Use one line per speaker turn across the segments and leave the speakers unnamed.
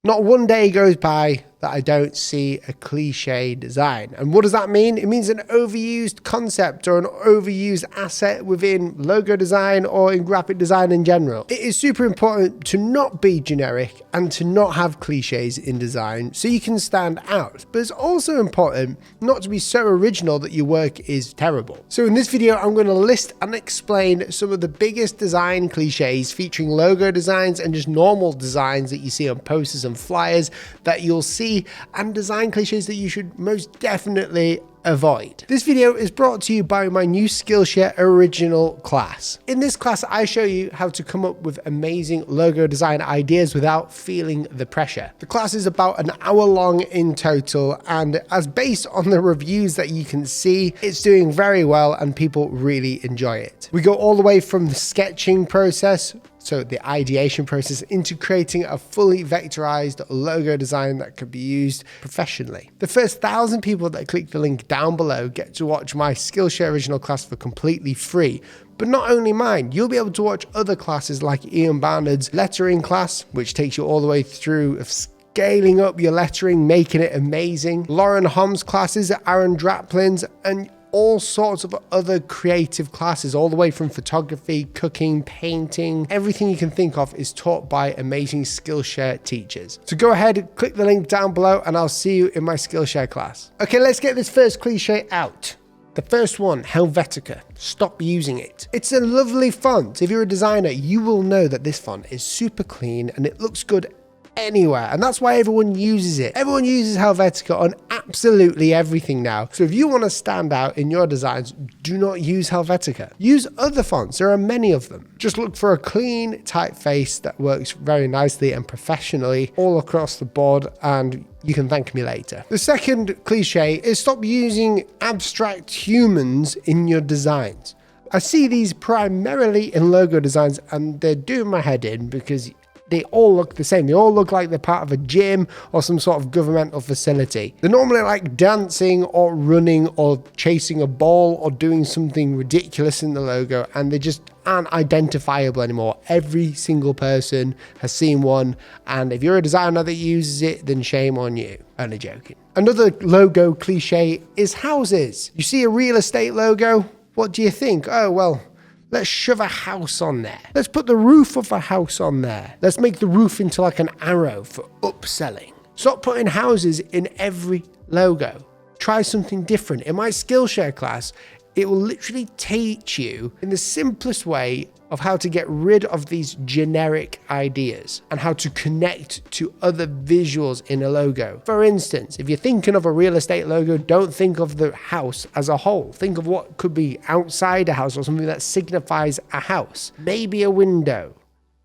Not one day goes by that I don't see a cliche design. And what does that mean? It means an overused concept or an overused asset within logo design or in graphic design in general. It is super important to not be generic and to not have cliches in design so you can stand out. But it's also important not to be so original that your work is terrible. So in this video, I'm going to list and explain some of the biggest design cliches featuring logo designs and just normal designs that you see on posters and flyers that you'll see, and design cliches that you should most definitely avoid. This video is brought to you by my new Skillshare original class. In this class, I show you how to come up with amazing logo design ideas without feeling the pressure. The class is about an hour long in total, and as based on the reviews that you can see, it's doing very well and people really enjoy it. We go all the way from the sketching process, so the ideation process, into creating a fully vectorized logo design that could be used professionally. The first 1,000 people that click the link down below get to watch my Skillshare original class for completely free. But not only mine, you'll be able to watch other classes like Ian Barnard's lettering class, which takes you all the way through scaling up your lettering, making it amazing. Lauren Hom's classes, Aaron Draplin's, and all sorts of other creative classes, all the way from photography, cooking, painting. Everything you can think of is taught by amazing Skillshare teachers. So go ahead, click the link down below, and I'll see you in my Skillshare class. Okay, let's get this first cliche out. The first one, Helvetica. Stop using it. It's a lovely font. If you're a designer, you will know that this font is super clean and it looks good anywhere, and that's why everyone uses it. Everyone uses Helvetica on absolutely everything now. So if you want to stand out in your designs, do not use Helvetica. Use other fonts. There are many of them. Just look for a clean typeface that works very nicely and professionally all across the board, and you can thank me later. The second cliche is stop using abstract humans in your designs. I see these primarily in logo designs, and they're doing my head in because they all look the same. They all look like they're part of a gym or some sort of governmental facility. They're normally like dancing or running or chasing a ball or doing something ridiculous in the logo, and they just aren't identifiable anymore. Every single person has seen one, and if you're a designer that uses it, then shame on you. Only joking. Another logo cliche is houses. You see a real estate logo, what do you think? Oh, well, let's shove a house on there. Let's put the roof of a house on there. Let's make the roof into like an arrow for upselling. Stop putting houses in every logo. Try something different. In my Skillshare class, it will literally teach you in the simplest way of how to get rid of these generic ideas and how to connect to other visuals in a logo. For instance, if you're thinking of a real estate logo, don't think of the house as a whole. Think of what could be outside a house or something that signifies a house. Maybe a window.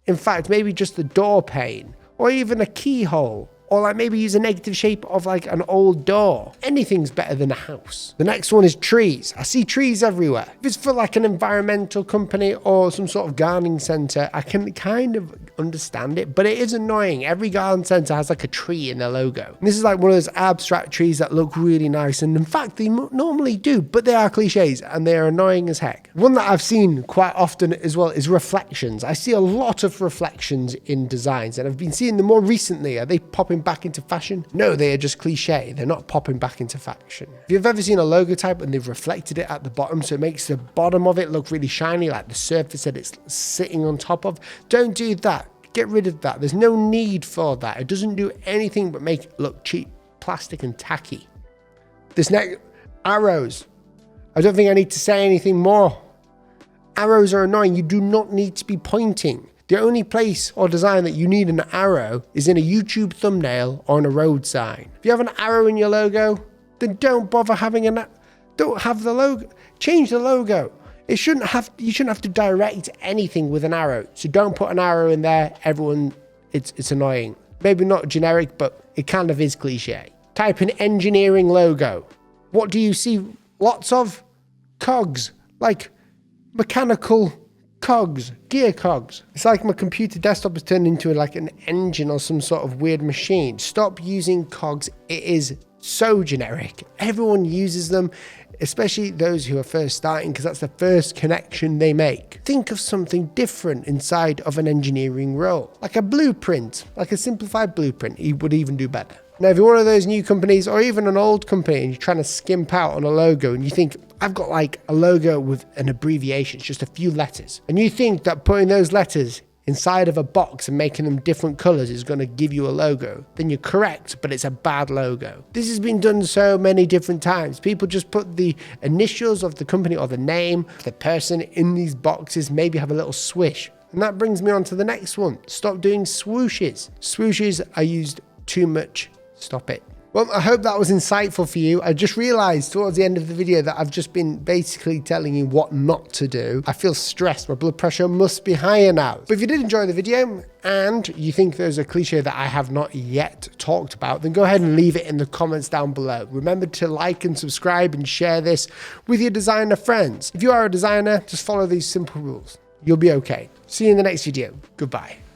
In fact, maybe just the door pane or even a keyhole. Or like maybe use a negative shape of like an old door. Anything's better than a house. The next one is trees. I see trees everywhere. If it's for like an environmental company or some sort of gardening center, I can kind of understand it, but it is annoying. Every garden center has like a tree in their logo. And this is like one of those abstract trees that look really nice. And in fact, they normally do, but they are cliches and they are annoying as heck. One that I've seen quite often as well is reflections. I see a lot of reflections in designs, and I've been seeing them more recently. Are they popping back into fashion? No, they are just cliche. They're not popping back into fashion. If you've ever seen a logo type and they've reflected it at the bottom, so it makes the bottom of it look really shiny, like the surface that it's sitting on top of, don't do that. Get rid of that. There's no need for that. It doesn't do anything but make it look cheap, plastic, and tacky. This next, arrows. I don't think I need to say anything more. Arrows are annoying. You do not need to be pointing. The only place or design that you need an arrow is in a YouTube thumbnail or on a road sign. If you have an arrow in your logo, then don't bother having don't have the logo. Change the logo. You shouldn't have to direct anything with an arrow. So don't put an arrow in there. Everyone, it's annoying. Maybe not generic, but it kind of is cliche. Type in engineering logo. What do you see? Lots of cogs, like mechanical cogs, gear cogs. It's like my computer desktop has turned into like an engine or some sort of weird machine. Stop using cogs. It is so generic. Everyone uses them. especially those who are first starting, because that's the first connection they make. Think of something different inside of an engineering role, like a blueprint, like a simplified blueprint. It would even do better. Now, if you're one of those new companies or even an old company and you're trying to skimp out on a logo and you think, I've got like a logo with an abbreviation, it's just a few letters, and you think that putting those letters inside of a box and making them different colors is going to give you a logo, then you're correct, but it's a bad logo. This has been done so many different times. People just put the initials of the company or the name of the person in these boxes, maybe have a little swish. And that brings me on to the next one. Stop doing swooshes. Swooshes are used too much. Stop it. Well, I hope that was insightful for you. I just realized towards the end of the video that I've just been basically telling you what not to do. I feel stressed. My blood pressure must be higher now. But if you did enjoy the video and you think there's a cliche that I have not yet talked about, then go ahead and leave it in the comments down below. Remember to like and subscribe and share this with your designer friends. If you are a designer, just follow these simple rules. You'll be okay. See you in the next video. Goodbye.